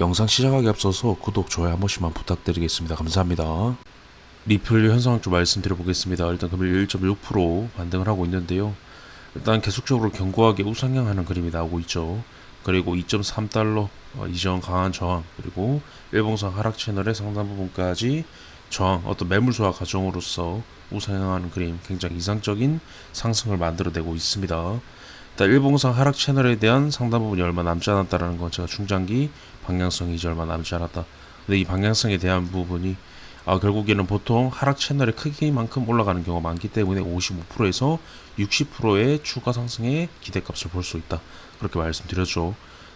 영상 시작하기 앞서서 구독, 좋아요 한 번씩만 부탁드리겠습니다. 감사합니다. 리플 현상 좀 말씀드려 보겠습니다. 일단 금일 1.6% 반등을 하고 있는데요. 일단 계속적으로 견고하게 우상향하는 그림이 나오고 있죠. 그리고 2.3달러 이전 강한 저항, 그리고 일봉상 하락 채널의 상단 부분까지 저항, 어떤 매물 소화 과정으로서 우상향하는 그림, 굉장히 이상적인 상승을 만들어내고 있습니다. 일단 일봉상 하락 채널에 대한 상단 부분이 얼마 남지 않았다라는 건 제가 중장기 방향성이 이제 얼마 남지 않았다. 근데 이 방향성에 대한 부분이 결국에는 보통 하락 채널의 크기만큼 올라가는 경우가 많기 때문에 55%에서 60%의 추가 상승의 기대값을 볼 수 있다. 그렇게 말씀드렸죠.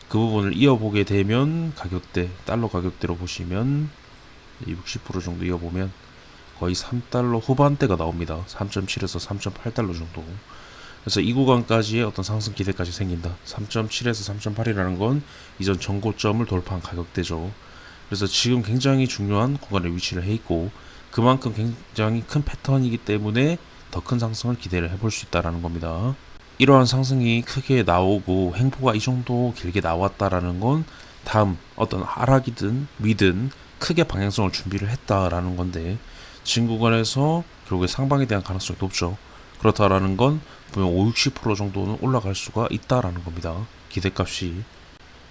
그 부분을 이어보게 되면 가격대, 달러 가격대로 보시면 60% 정도 이어보면 거의 3달러 후반대가 나옵니다. 3.7에서 3.8달러 정도. 그래서 이 구간까지의 어떤 상승 기대까지 생긴다. 3.7에서 3.8이라는 건 이전 전고점을 돌파한 가격대죠. 그래서 지금 굉장히 중요한 구간에 위치를 해 있고 그만큼 굉장히 큰 패턴이기 때문에 더 큰 상승을 기대를 해볼 수 있다라는 겁니다. 이러한 상승이 크게 나오고 횡보가 이 정도 길게 나왔다라는 건 다음 어떤 하락이든 위든 크게 방향성을 준비를 했다라는 건데 지금 구간에서 결국에 상방에 대한 가능성이 높죠. 그렇다라는 건 보면 50, 60% 정도는 올라갈 수가 있다라는 겁니다. 기대값이.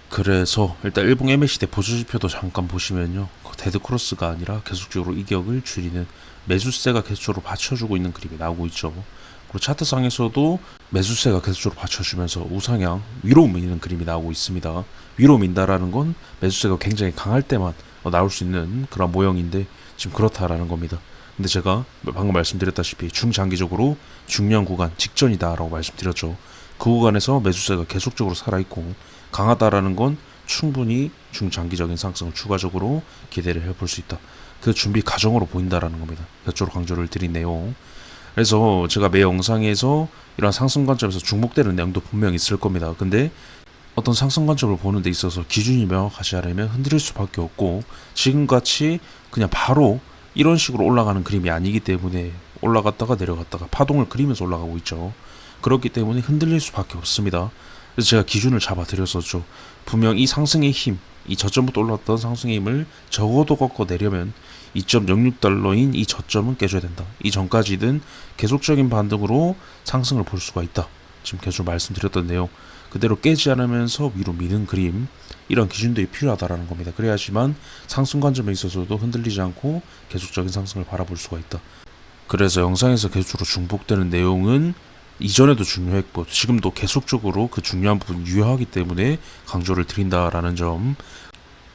그래서 일단 일봉 MACD 보조지표도 잠깐 보시면요, 데드 크로스가 아니라 계속적으로 이격을 줄이는 매수세가 계속적으로 받쳐주고 있는 그림이 나오고 있죠. 그리고 차트상에서도 매수세가 계속적으로 받쳐주면서 우상향 위로 미는 그림이 나오고 있습니다. 위로 민다라는 건 매수세가 굉장히 강할 때만 나올 수 있는 그런 모형인데 지금 그렇다라는 겁니다. 근데 제가 방금 말씀드렸다시피 중장기적으로 중요한 구간 직전이다라고 말씀드렸죠. 그 구간에서 매수세가 계속적으로 살아있고 강하다라는 건 충분히 중장기적인 상승을 추가적으로 기대를 해볼 수 있다. 그 준비 과정으로 보인다라는 겁니다. 몇조로 강조를 드린 내용. 그래서 제가 매 영상에서 이런 상승 관점에서 중복되는 내용도 분명히 있을 겁니다. 근데 어떤 상승 관점을 보는 데 있어서 기준이 명확하지 않으면 흔들릴 수밖에 없고 지금같이 그냥 바로 이런 식으로 올라가는 그림이 아니기 때문에 올라갔다가 내려갔다가 파동을 그리면서 올라가고 있죠. 그렇기 때문에 흔들릴 수밖에 없습니다. 그래서 제가 기준을 잡아드렸었죠. 분명 이 상승의 힘, 이 저점부터 올랐던 상승의 힘을 적어도 꺾어내려면 2.06달러인 이 저점은 깨줘야 된다. 이 전까지는 계속적인 반등으로 상승을 볼 수가 있다. 지금 계속 말씀드렸던 내용 그대로 깨지 않으면서 위로 미는 그림, 이런 기준들이 필요하다라는 겁니다. 그래야지만 상승 관점에 있어서도 흔들리지 않고 계속적인 상승을 바라볼 수가 있다. 그래서 영상에서 계속적으로 중복되는 내용은 이전에도 중요했고 지금도 계속적으로 그 중요한 부분 유효하기 때문에 강조를 드린다라는 점,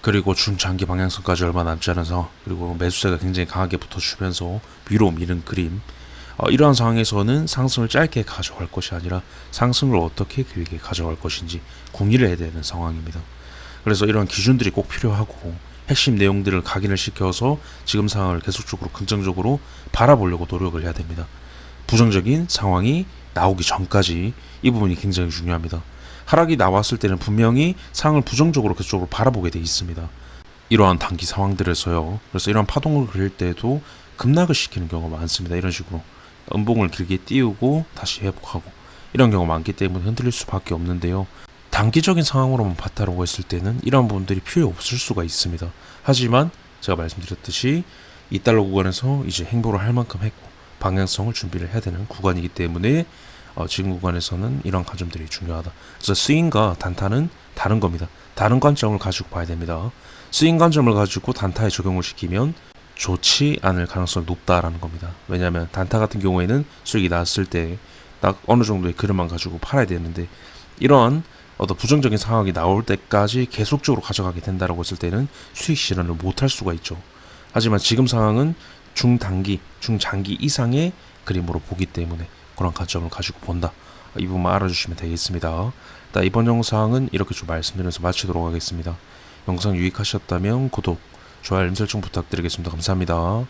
그리고 중장기 방향성까지 얼마 남지 않은 상황, 그리고 매수세가 굉장히 강하게 붙어주면서 위로 미는 그림, 이러한 상황에서는 상승을 짧게 가져갈 것이 아니라 상승을 어떻게 길게 가져갈 것인지 궁리를 해야 되는 상황입니다. 그래서 이런 기준들이 꼭 필요하고 핵심 내용들을 각인을 시켜서 지금 상황을 계속적으로 긍정적으로 바라보려고 노력을 해야 됩니다. 부정적인 상황이 나오기 전까지 이 부분이 굉장히 중요합니다. 하락이 나왔을 때는 분명히 상황을 부정적으로 계속적으로 바라보게 돼 있습니다. 이러한 단기 상황들에서요. 그래서 이런 파동을 그릴 때도 급락을 시키는 경우가 많습니다. 이런 식으로 음봉을 길게 띄우고 다시 회복하고 이런 경우가 많기 때문에 흔들릴 수밖에 없는데요. 단기적인 상황으로만 봤다라고 했을 때는 이런 부분들이 필요 없을 수가 있습니다. 하지만 제가 말씀드렸듯이 2달러 구간에서 이제 행보를 할 만큼 했고 방향성을 준비를 해야 되는 구간이기 때문에 지금 구간에서는 이런 관점들이 중요하다. 그래서 스윙과 단타는 다른 겁니다. 다른 관점을 가지고 봐야 됩니다. 스윙 관점을 가지고 단타에 적용을 시키면 좋지 않을 가능성이 높다라는 겁니다. 왜냐하면 단타 같은 경우에는 수익이 났을 때 딱 어느 정도의 그릇만 가지고 팔아야 되는데 이러한 어떤 부정적인 상황이 나올 때까지 계속적으로 가져가게 된다라고 했을 때는 수익 실현을 못할 수가 있죠. 하지만 지금 상황은 중단기, 중장기 이상의 그림으로 보기 때문에 그런 관점을 가지고 본다. 이 부분만 알아주시면 되겠습니다. 이번 영상은 이렇게 좀 말씀드리면서 마치도록 하겠습니다. 영상 유익하셨다면 구독, 좋아요, 알림 설정 부탁드리겠습니다. 감사합니다.